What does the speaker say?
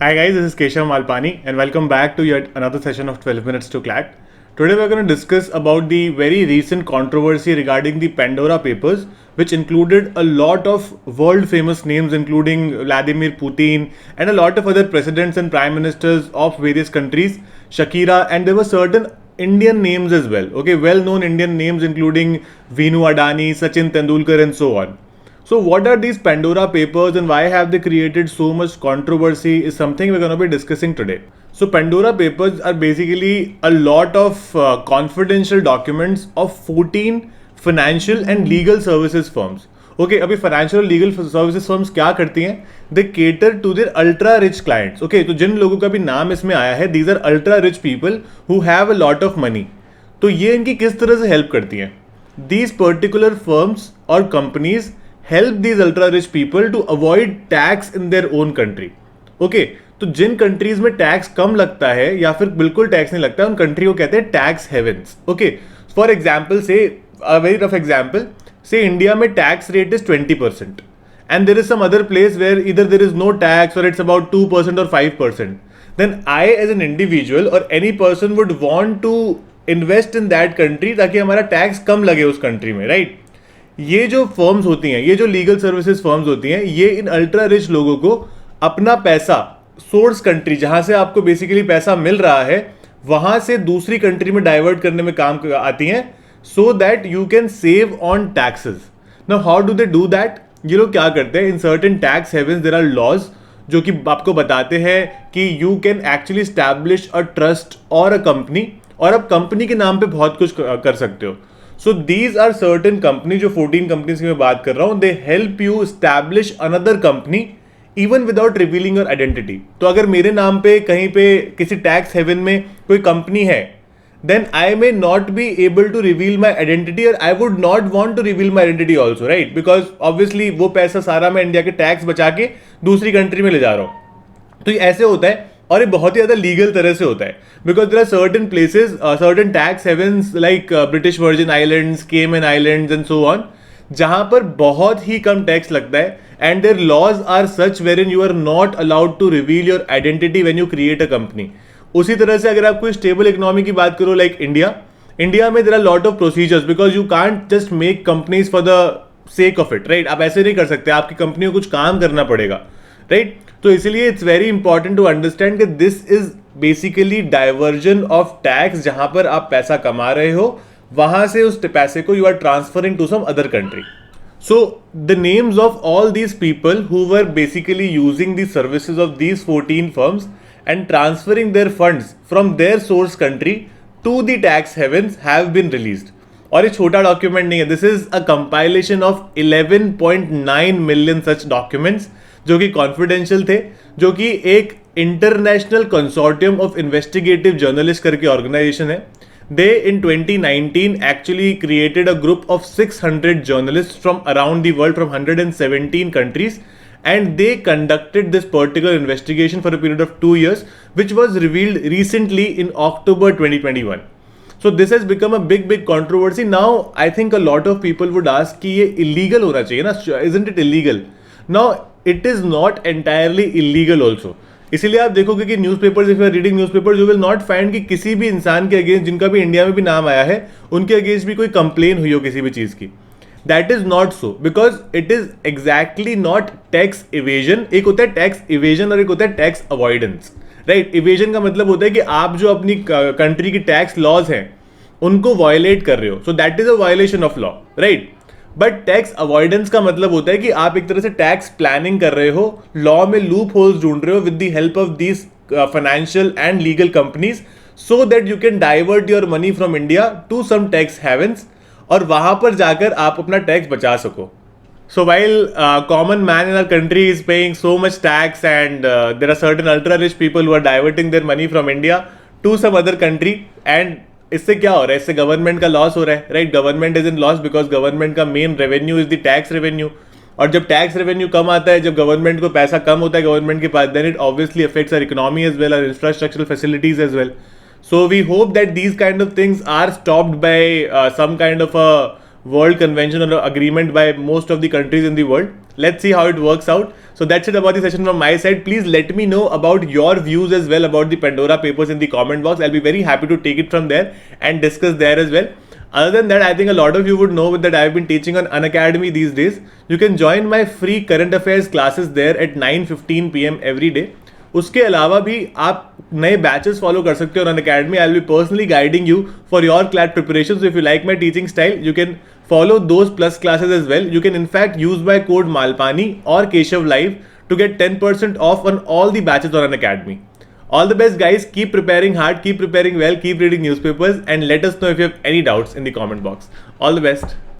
Hi guys, this is Keshav Malpani and welcome back to yet another session of 12 Minutes to Clack. Today we're going to discuss about the very recent controversy regarding the Pandora Papers, which included a lot of world famous names including Vladimir Putin and a lot of other presidents and prime ministers of various countries, Shakira, and there were certain Indian names as well. Okay, well known Indian names including Veenu Adani, Sachin Tendulkar and so on. So what are these Pandora Papers and why have they created so much controversy is something we're going to be discussing today. So Pandora Papers are basically a lot of confidential documents of 14 financial and legal services firms. Okay, अभी financial और legal services firms क्या करती हैं? They cater to their ultra rich clients. Okay, तो जिन लोगों का भी नाम इसमें आया है, these are ultra rich people who have a lot of money. तो ये इनकी किस तरह से help करती हैं? These particular firms or companies help these ultra rich people to avoid tax in their own country. Okay, तो जिन कंट्रीज में टैक्स कम लगता है या फिर बिल्कुल टैक्स नहीं लगता है उन कंट्री को कहते हैं tax havens. Okay, for example से अ वेरी रफ एग्जाम्पल से इंडिया में tax rate is 20% and there is some other place where either there is no tax or it's about 2% or 5%. Then I as an individual or any person would want to invest in that country ताकि हमारा tax कम लगे उस country में, right? ये जो firms होती हैं, ये जो लीगल सर्विसेज फर्म्स होती हैं, ये इन अल्ट्रा रिच लोगों को अपना पैसा सोर्स कंट्री जहां से आपको बेसिकली पैसा मिल रहा है वहां से दूसरी कंट्री में डाइवर्ट करने में काम आती हैं so that you can save on taxes. Now how do they do that? ये लोग क्या करते हैं, in certain tax havens there are laws जो कि आपको बताते हैं कि you can actually establish a trust और अ कंपनी और अब कंपनी के नाम पे बहुत कुछ कर सकते हो. So these are certain companies, जो 14 कंपनीज की मैं बात कर रहा हूं, they help you establish another company even without revealing your identity. तो अगर मेरे नाम पे कहीं पे किसी टैक्स हेवन में कोई कंपनी है, then I may not be able to reveal my identity or I would not want to reveal my identity also, right? Because obviously वो पैसा सारा मैं इंडिया के टैक्स बचा के दूसरी कंट्री में ले जा रहा हूँ. तो ये ऐसे होता है और ये बहुत ही ज़्यादा लीगल तरह से होता है because there are certain places, certain tax havens like British Virgin Islands, Cayman Islands and so on, जहां पर बहुत ही कम टैक्स लगता है and their laws are such wherein you are not allowed to reveal your identity when you create a company. उसी तरह से अगर आप कोई स्टेबल इकोनॉमी की बात करो लाइक इंडिया में there are lot of procedures because you can't just make companies for the sake of it, right? आप ऐसे नहीं कर सकते, आपकी कंपनी को कुछ काम करना पड़ेगा, राइट? तो इसलिए it's very important to understand कि this is basically diversion of tax. जहां पर आप पैसा कमा रहे हो वहां से उस पैसे को you are transferring to some other country. So the names of all these people who were basically using the services of these 14 firms and transferring their funds from their source country to the tax havens have been released. और ये छोटा document नहीं है, this is a compilation of 11.9 million such documents जो कि confidential थे, जो कि एक international consortium of investigative journalist करके ऑर्गेनाइजेशन है. दे इन 2019 actually created a group of 600 journalist from around the world from 117 countries and they conducted this particular investigation for a period of 2 years which was revealed recently in October 2021. So this has become a big controversy. Now I think a lot of people would ask कि ये illegal होना चाहिए ना, isn't it illegal? Now it is not entirely illegal also. इसीलिए आप देखोगे कि newspapers, if you are reading newspapers you will not find कि किसी भी इंसान के अगेंस्ट जिनका भी इंडिया में भी नाम आया है उनके अगेंस्ट भी कोई कंप्लेन हुई हो किसी भी चीज़ की. That is not so because it is exactly not tax evasion. एक होता है टैक्स इवेजन और एक होता है टैक्स अवॉइडेंस, राइट? इवेजन का मतलब होता है कि आप जो अपनी कंट्री की टैक्स लॉज हैं उनको वायलेट कर रहे हो, so that is a violation of law, right? But tax avoidance का मतलब होता है कि आप एक तरह से टैक्स प्लानिंग कर रहे हो, लॉ में लूप होल्स ढूंढ रहे हो with the help of these financial and legal companies so that you can divert your money from India to some tax havens और वहां पर जाकर आप अपना टैक्स बचा सको. So while common man in our country is paying so much tax and there are certain ultra rich people who are diverting their money from India to some other country and इससे क्या हो रहा है, इससे government का loss हो रहा है, right? Government is in loss because government का main revenue is the tax revenue और जब टैक्स रेवेन्यू कम आता है, जब गवर्नमेंट को पैसा कम होता है गवर्नमेंट के पास, then it obviously affects our economy as well, our infrastructural facilities as well. So we hope that these kind of things are stopped by some kind of a world convention or agreement by most of the countries in the world. Let's see how it works out. So that's it about the session from my side. Please let me know about your views as well about the Pandora papers in the comment box. I'll be very happy to take it from there and discuss there as well. Other than that, I think a lot of you would know that I've been teaching on Unacademy these days. You can join my free current affairs classes there at 9:15 p.m. every day. उसके अलावा भी आप नए batches follow कर सकते हो on academy. I will be personally guiding you for your CLAT preparation. So if you like my teaching style, you can follow those plus classes as well. You can in fact use my code Malpani or Keshav Live to get 10% off on all the batches on Unacademy. All the best guys, keep preparing hard, keep preparing well, keep reading newspapers, and let us know if you have any doubts in the comment box. All the best.